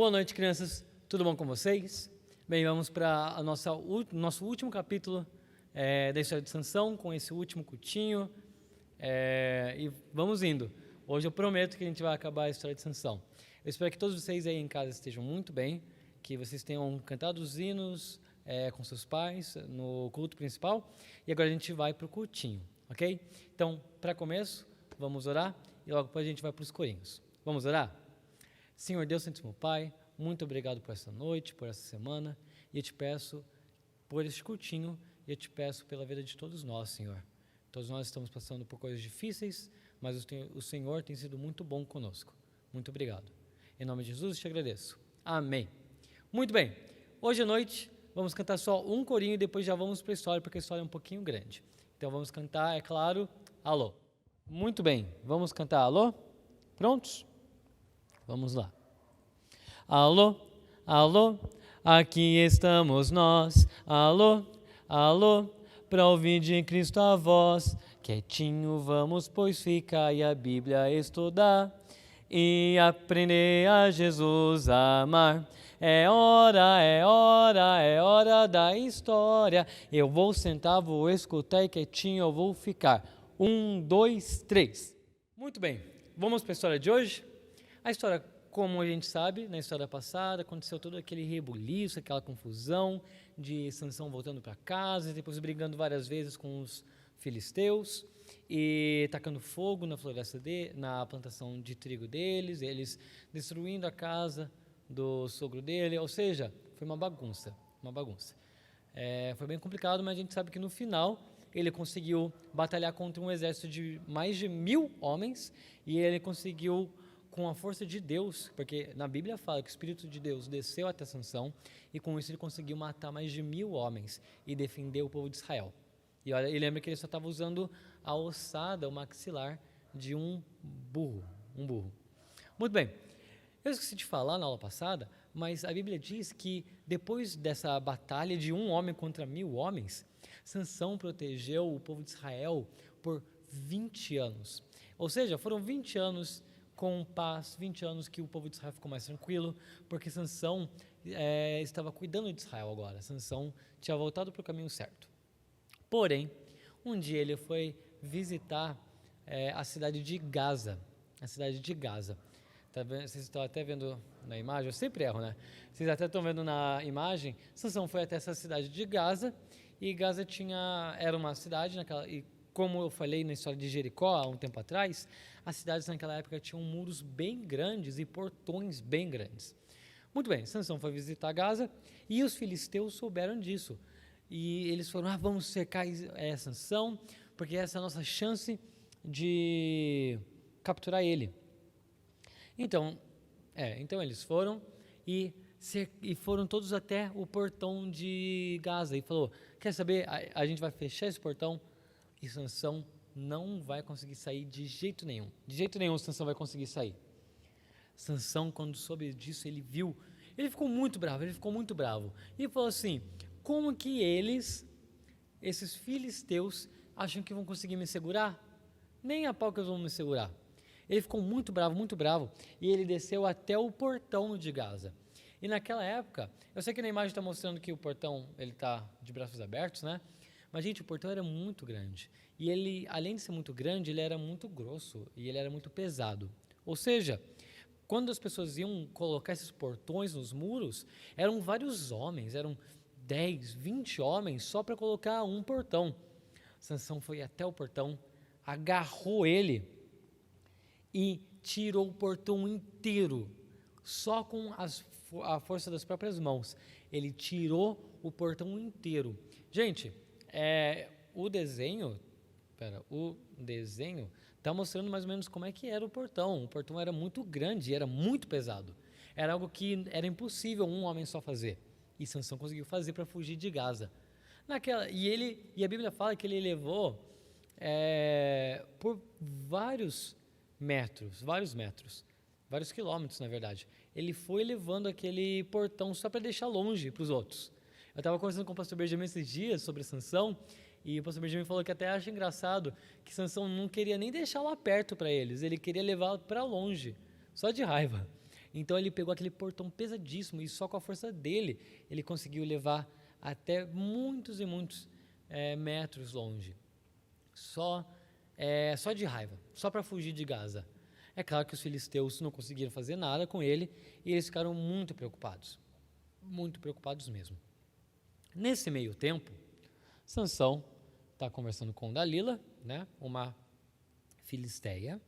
Boa noite, crianças. Tudo bom com vocês? Bem, vamos para o nosso último capítulo da história de Sansão, com esse último cultinho. E vamos indo. Hoje eu prometo que a gente vai acabar a história de Sansão. Eu espero que todos vocês aí em casa estejam muito bem, que vocês tenham cantado os hinos com seus pais no culto principal. E agora a gente vai para o cultinho, ok? Então, para começo, vamos orar e logo depois a gente vai para os corinhos. Vamos orar? Senhor Deus, Santíssimo Pai, muito obrigado por essa noite, por essa semana, e eu te peço por este cultinho, e eu te peço pela vida de todos nós, Senhor. Todos nós estamos passando por coisas difíceis, mas o Senhor tem sido muito bom conosco. Muito obrigado. Em nome de Jesus, eu te agradeço. Amém. Muito bem, hoje à noite vamos cantar só um corinho e depois já vamos para a história, porque a história é um pouquinho grande. Então vamos cantar, é claro, alô. Muito bem, vamos cantar alô? Prontos? Vamos lá. Alô, alô, aqui estamos nós. Alô, alô, para ouvir de Cristo a voz. Quietinho vamos, pois, ficar e a Bíblia estudar e aprender a Jesus amar. É hora da história. Eu vou sentar, vou escutar e quietinho eu vou ficar. 1, 2, 3. Muito bem, vamos para a história de hoje? A história, como a gente sabe, na história passada, aconteceu todo aquele rebuliço, aquela confusão de Sansão voltando para casa, e depois brigando várias vezes com os filisteus e tacando fogo na floresta na plantação de trigo deles, eles destruindo a casa do sogro dele, ou seja, foi uma bagunça. Foi bem complicado, mas a gente sabe que no final ele conseguiu batalhar contra um exército de mais de 1.000 homens e ele conseguiu, com a força de Deus, porque na Bíblia fala que o Espírito de Deus desceu até Sansão e com isso ele conseguiu matar mais de 1.000 homens e defender o povo de Israel. E olha, lembra que ele só estava usando a ossada, o maxilar de um burro. Muito bem, eu esqueci de falar na aula passada, mas a Bíblia diz que depois dessa batalha de um homem contra 1.000 homens, Sansão protegeu o povo de Israel por 20 anos. Ou seja, foram 20 anos com paz, 20 anos que o povo de Israel ficou mais tranquilo, porque Sansão estava cuidando de Israel agora. Sansão tinha voltado para o caminho certo. Porém, um dia ele foi visitar a cidade de Gaza. Tá vendo? Vocês estão até vendo na imagem, eu sempre erro, né? Vocês até estão vendo na imagem, Sansão foi até essa cidade de Gaza, e Gaza era uma cidade e como eu falei na história de Jericó há um tempo atrás, as cidades naquela época tinham muros bem grandes e portões bem grandes. Muito bem, Sansão foi visitar Gaza e os filisteus souberam disso. E eles foram, vamos cercar Sansão, porque essa é a nossa chance de capturar ele. Então eles foram e foram todos até o portão de Gaza e falou, quer saber, a gente vai fechar esse portão e Sansão não vai conseguir sair de jeito nenhum. De jeito nenhum Sansão vai conseguir sair. Sansão, quando soube disso, ele ficou muito bravo. E falou assim, como que esses filisteus, acham que vão conseguir me segurar? Nem a pau que eles vão me segurar. Ele ficou muito bravo, e ele desceu até o portão de Gaza. E naquela época, eu sei que na imagem está mostrando que o portão está de braços abertos, né? Mas, gente, o portão era muito grande. E ele, além de ser muito grande, ele era muito grosso e ele era muito pesado. Ou seja, quando as pessoas iam colocar esses portões nos muros, eram vários homens, eram 10, 20 homens só para colocar um portão. Sansão foi até o portão, agarrou ele e tirou o portão inteiro, só com a força das próprias mãos. Ele tirou o portão inteiro. Gente, o desenho está mostrando mais ou menos como é que era o portão. O portão era muito grande, era muito pesado. Era algo que era impossível um homem só fazer. E Sansão conseguiu fazer para fugir de Gaza. E a Bíblia fala que ele levou por vários quilômetros, na verdade. Ele foi levando aquele portão só para deixar longe para os outros. Eu estava conversando com o pastor Benjamin esses dias sobre Sansão, e o pastor Benjamin falou que até acha engraçado que Sansão não queria nem deixar lá perto para eles, ele queria levar para longe, só de raiva. Então ele pegou aquele portão pesadíssimo e só com a força dele ele conseguiu levar até muitos e muitos metros longe. Só de raiva, só para fugir de Gaza. É claro que os filisteus não conseguiram fazer nada com ele e eles ficaram muito preocupados mesmo. Nesse meio tempo, Sansão está conversando com Dalila, né, uma filisteia,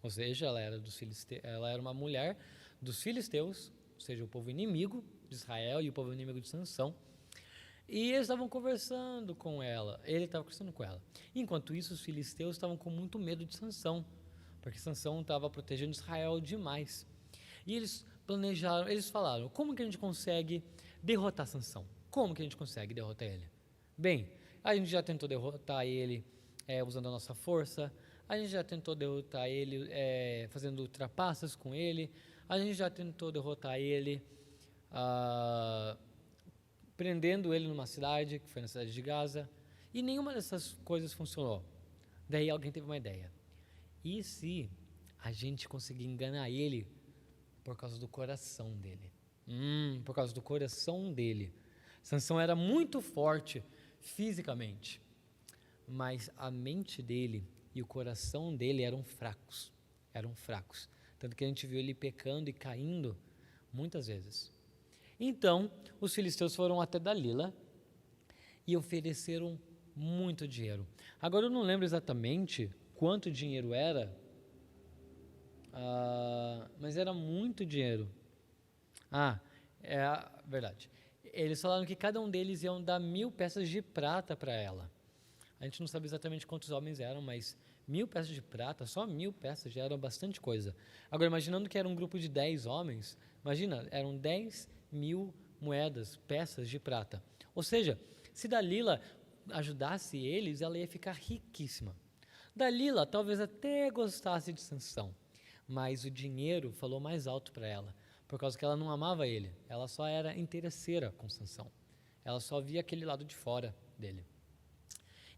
ou seja, ela era uma mulher dos filisteus, ou seja, o povo inimigo de Israel e o povo inimigo de Sansão. E eles estavam conversando com ela, ele estava conversando com ela. Enquanto isso, os filisteus estavam com muito medo de Sansão, porque Sansão estava protegendo Israel demais. E eles planejaram, eles falaram, como que a gente consegue derrotar Sansão? Como que a gente consegue derrotar ele? Bem, a gente já tentou derrotar ele usando a nossa força, a gente já tentou derrotar ele fazendo trapaças com ele, a gente já tentou derrotar ele prendendo ele numa cidade, que foi na cidade de Gaza, e nenhuma dessas coisas funcionou. Daí alguém teve uma ideia. E se a gente conseguir enganar ele por causa do coração dele? Por causa do coração dele. Sansão era muito forte fisicamente, mas a mente dele e o coração dele eram fracos. Tanto que a gente viu ele pecando e caindo muitas vezes. Então, os filisteus foram até Dalila e ofereceram muito dinheiro. Agora eu não lembro exatamente quanto dinheiro era, mas era muito dinheiro. Verdade. Eles falaram que cada um deles iam dar 1.000 peças de prata para ela. A gente não sabe exatamente quantos homens eram, mas 1.000 peças de prata, só 1.000 peças já era bastante coisa. Agora, imaginando que era um grupo de 10 homens, imagina, eram 10.000 moedas, peças de prata. Ou seja, se Dalila ajudasse eles, ela ia ficar riquíssima. Dalila talvez até gostasse de Sansão, mas o dinheiro falou mais alto para ela, por causa que ela não amava ele, ela só era interesseira com Sansão. Ela só via aquele lado de fora dele.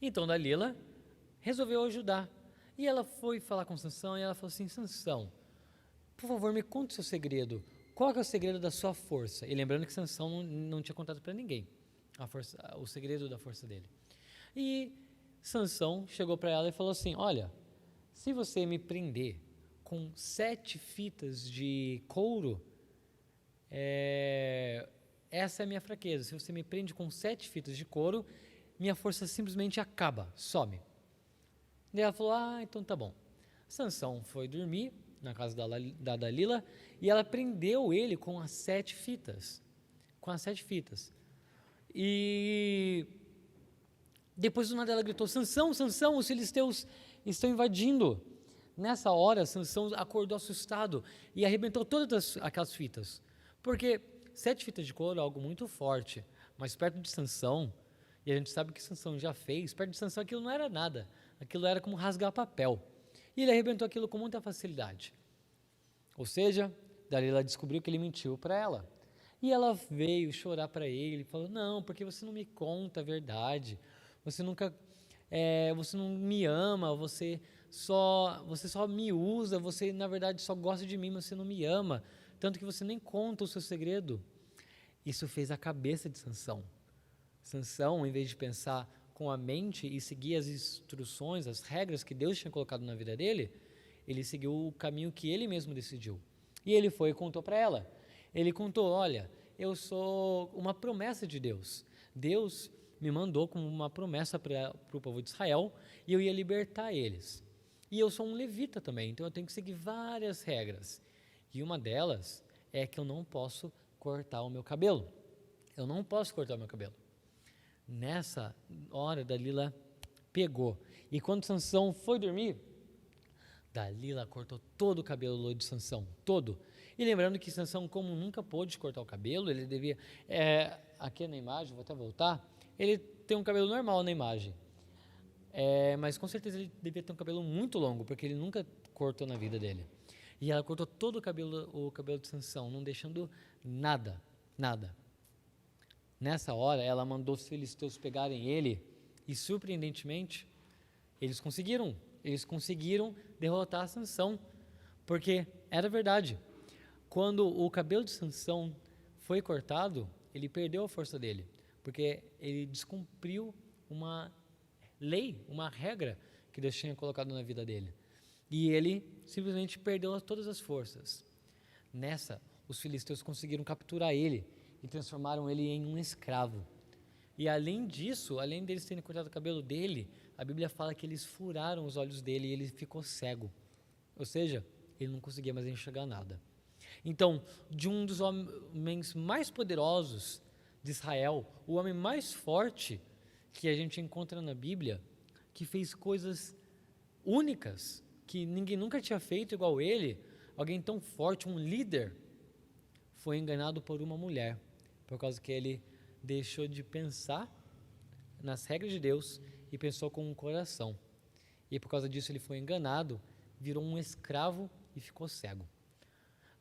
Então Dalila resolveu ajudar. E ela foi falar com Sansão e ela falou assim: Sansão, por favor, me conte o seu segredo. Qual é o segredo da sua força? E lembrando que Sansão não tinha contado para ninguém o segredo da força dele. E Sansão chegou para ela e falou assim: olha, se você me prender com 7 fitas de couro, essa é a minha fraqueza. Se você me prende com 7 fitas de couro, minha força simplesmente acaba, some. Daí ela falou: então tá bom. Sansão foi dormir na casa da Dalila e ela prendeu ele com as 7 fitas. E depois do nada ela gritou: Sansão, Sansão, os filisteus estão invadindo. Nessa hora, Sansão acordou assustado e arrebentou todas aquelas fitas. Porque 7 fitas de couro é algo muito forte, mas perto de Sansão, e a gente sabe o que Sansão já fez, perto de Sansão aquilo não era nada. Aquilo era como rasgar papel. E ele arrebentou aquilo com muita facilidade. Ou seja, Dalila descobriu que ele mentiu para ela. E ela veio chorar para ele, falou: não, porque você não me conta a verdade, você não me ama, você só me usa, você na verdade só gosta de mim, mas você não me ama, tanto que você nem conta o seu segredo. Isso fez a cabeça de Sansão. Sansão, em vez de pensar com a mente e seguir as instruções, as regras que Deus tinha colocado na vida dele, ele seguiu o caminho que ele mesmo decidiu. E ele foi e contou para ela. Ele contou: olha, eu sou uma promessa de Deus. Deus me mandou como uma promessa para o povo de Israel e eu ia libertar eles. E eu sou um levita também, então eu tenho que seguir várias regras. E uma delas é que eu não posso cortar o meu cabelo. Nessa hora, Dalila pegou. E quando Sansão foi dormir, Dalila cortou todo o cabelo de Sansão, todo. E lembrando que Sansão, como nunca pôde cortar o cabelo, ele devia... aqui na imagem, vou até voltar, ele tem um cabelo normal na imagem. Mas com certeza ele devia ter um cabelo muito longo, porque ele nunca cortou na vida dele. E ela cortou todo o cabelo de Sansão, não deixando nada. Nessa hora, ela mandou os filisteus pegarem ele e, surpreendentemente, eles conseguiram derrotar Sansão, porque era verdade. quando o cabelo de Sansão foi cortado, ele perdeu a força dele, porque ele descumpriu uma lei, uma regra que Deus tinha colocado na vida dele. E ele simplesmente perdeu todas as forças. Nessa, os filisteus conseguiram capturar ele e transformaram ele em um escravo. E além disso, além deles terem cortado o cabelo dele, a Bíblia fala que eles furaram os olhos dele e ele ficou cego. Ou seja, ele não conseguia mais enxergar nada. Então, de um dos homens mais poderosos de Israel, o homem mais forte que a gente encontra na Bíblia, que fez coisas únicas, que ninguém nunca tinha feito igual ele, alguém tão forte, um líder, foi enganado por uma mulher, por causa que ele deixou de pensar nas regras de Deus e pensou com o coração. E por causa disso ele foi enganado, virou um escravo e ficou cego.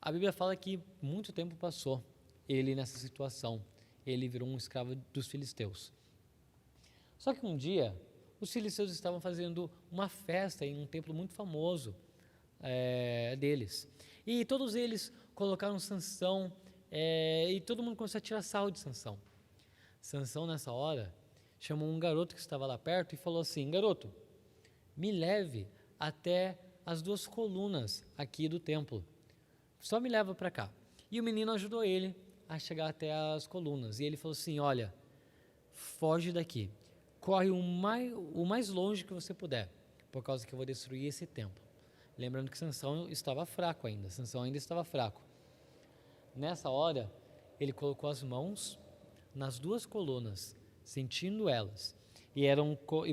A Bíblia fala que muito tempo passou ele nessa situação. Ele virou um escravo dos filisteus. Só que um dia, os filisteus estavam fazendo uma festa em um templo muito famoso deles. E todos eles colocaram Sansão e todo mundo começou a tirar sarro de Sansão. Sansão, nessa hora, chamou um garoto que estava lá perto e falou assim: garoto, me leve até as 2 colunas aqui do templo. Só me leva para cá. E o menino ajudou ele a chegar até as colunas. E ele falou assim: olha, foge daqui. Corre o mais longe que você puder, por causa que eu vou destruir esse templo. Lembrando que Sansão estava fraco ainda. Sansão ainda estava fraco. Nessa hora, ele colocou as mãos nas 2 colunas, sentindo elas. E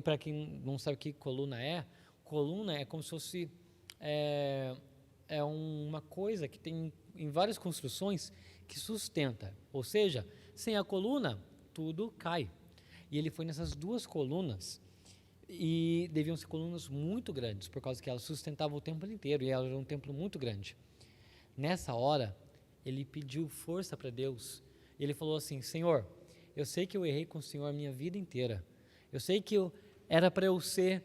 para quem não sabe o que coluna é como se fosse uma coisa que tem em várias construções que sustenta. Ou seja, sem a coluna, tudo cai. E ele foi nessas 2 colunas, e deviam ser colunas muito grandes, por causa que elas sustentavam o templo inteiro, e elas eram um templo muito grande. Nessa hora, ele pediu força para Deus, e ele falou assim: Senhor, eu sei que eu errei com o Senhor a minha vida inteira, eu sei que era para eu ser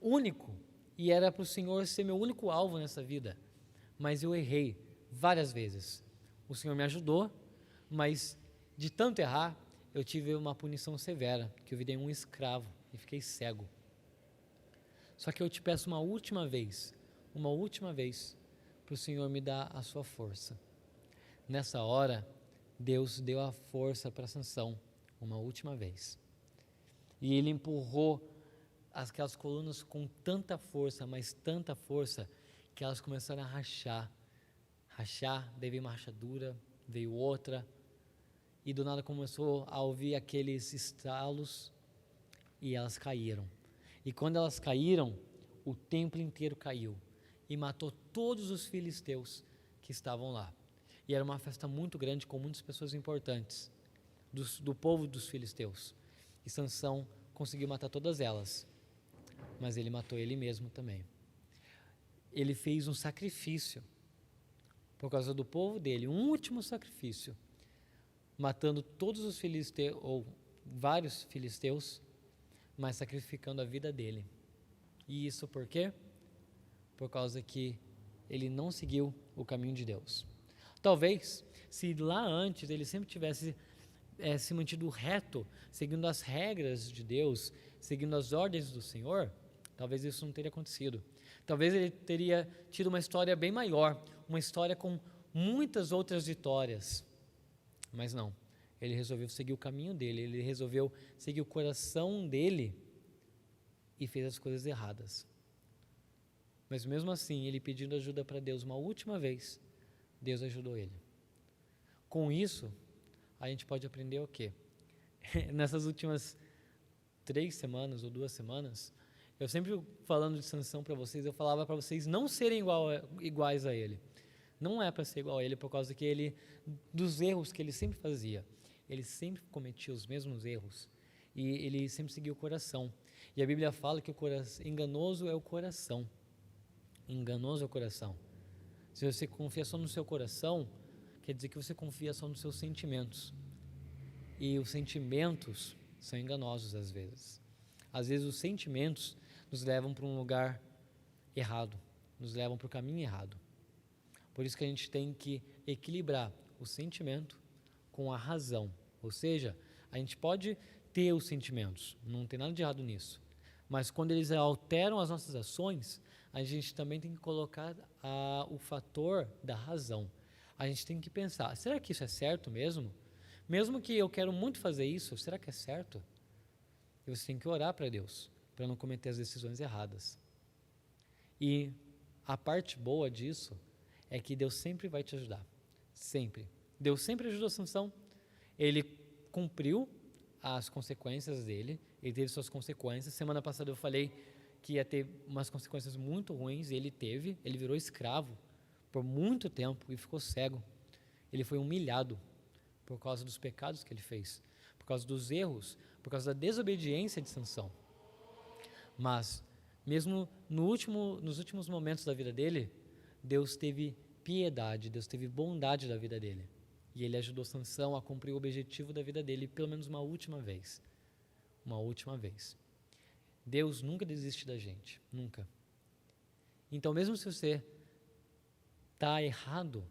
único, e era para o Senhor ser meu único alvo nessa vida, mas eu errei várias vezes. O Senhor me ajudou, mas de tanto errar, eu tive uma punição severa, que eu virei um escravo e fiquei cego. Só que eu te peço uma última vez, para o Senhor me dar a sua força. Nessa hora, Deus deu a força para Sansão, uma última vez. E ele empurrou aquelas colunas com tanta força, mas tanta força, que elas começaram a rachar. Daí veio uma rachadura, veio outra, e do nada começou a ouvir aqueles estalos, e elas caíram. E quando elas caíram, o templo inteiro caiu, e matou todos os filisteus que estavam lá. E era uma festa muito grande, com muitas pessoas importantes, do povo dos filisteus. E Sansão conseguiu matar todas elas, mas ele matou ele mesmo também. Ele fez um sacrifício, por causa do povo dele, um último sacrifício, matando todos os filisteus, ou vários filisteus, mas sacrificando a vida dele. E isso por quê? Por causa que ele não seguiu o caminho de Deus. Talvez, se lá antes ele sempre tivesse se mantido reto, seguindo as regras de Deus, seguindo as ordens do Senhor, talvez isso não teria acontecido. Talvez ele teria tido uma história bem maior, uma história com muitas outras vitórias. Mas não, ele resolveu seguir o caminho dele, ele resolveu seguir o coração dele e fez as coisas erradas. Mas mesmo assim, ele pedindo ajuda para Deus uma última vez, Deus ajudou ele. Com isso, a gente pode aprender o quê? Nessas últimas 3 semanas ou 2 semanas, eu sempre falando de Sansão para vocês, eu falava para vocês não serem iguais a ele. Não é para ser igual a ele, por causa que dos erros que ele sempre fazia, ele sempre cometia os mesmos erros, e ele sempre seguia o coração. E a Bíblia fala que enganoso é o coração. Enganoso é o coração. Se você confia só no seu coração, quer dizer que você confia só nos seus sentimentos. E os sentimentos são enganosos às vezes. Às vezes os sentimentos nos levam para um lugar errado, nos levam para o caminho errado. Por isso que a gente tem que equilibrar o sentimento com a razão. Ou seja, a gente pode ter os sentimentos, não tem nada de errado nisso. Mas quando eles alteram as nossas ações, a gente também tem que colocar o fator da razão. A gente tem que pensar, será que isso é certo mesmo? Mesmo que eu quero muito fazer isso, será que é certo? E você tem que orar para Deus, para não cometer as decisões erradas. E a parte boa disso é que Deus sempre vai te ajudar. Sempre. Deus sempre ajudou Sansão. Ele cumpriu as consequências dele, ele teve suas consequências. Semana passada eu falei que ia ter umas consequências muito ruins, e ele teve. Ele virou escravo por muito tempo e ficou cego. Ele foi humilhado por causa dos pecados que ele fez, por causa dos erros, por causa da desobediência de Sansão. Mas, mesmo nos últimos momentos da vida dele, Deus teve piedade, Deus teve bondade da vida dele. E ele ajudou Sansão a cumprir o objetivo da vida dele pelo menos uma última vez. Uma última vez. Deus nunca desiste da gente, nunca. Então, mesmo se você está errado,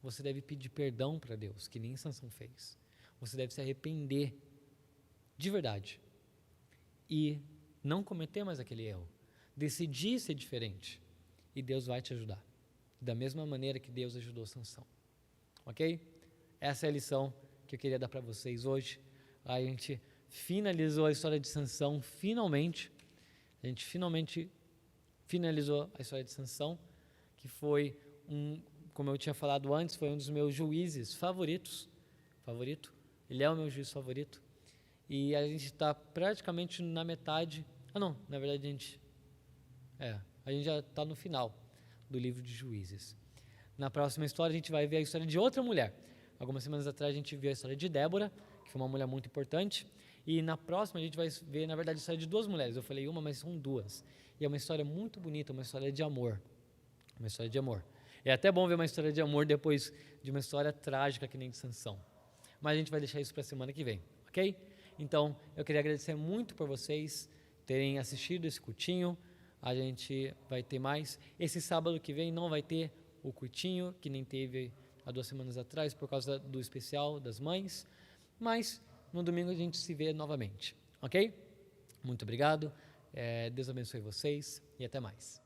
você deve pedir perdão para Deus, que nem Sansão fez. Você deve se arrepender de verdade e não cometer mais aquele erro. Decidir ser diferente e Deus vai te ajudar. Da mesma maneira que Deus ajudou Sansão. Ok? Essa é a lição que eu queria dar para vocês hoje. A gente finalizou a história de Sansão, finalmente. A gente finalmente finalizou a história de Sansão, que foi como eu tinha falado antes, foi um dos meus juízes favorito. Ele é o meu juiz favorito. E a gente está praticamente na metade. Não, na verdade a gente já está no final do livro de Juízes. Na próxima história a gente vai ver a história de outra mulher. Algumas semanas atrás a gente viu a história de Débora, que foi uma mulher muito importante. E na próxima a gente vai ver, na verdade, a história de duas mulheres. Eu falei uma, mas são duas. E é uma história muito bonita, uma história de amor. Uma história de amor. É até bom ver uma história de amor depois de uma história trágica que nem de Sansão. Mas a gente vai deixar isso para a semana que vem, ok? Então, eu queria agradecer muito por vocês terem assistido esse cultinho. A gente vai ter mais. Esse sábado que vem não vai ter o cultinho, que nem teve há 2 semanas atrás, por causa do especial das mães. Mas no domingo a gente se vê novamente, ok? Muito obrigado. Deus abençoe vocês e até mais.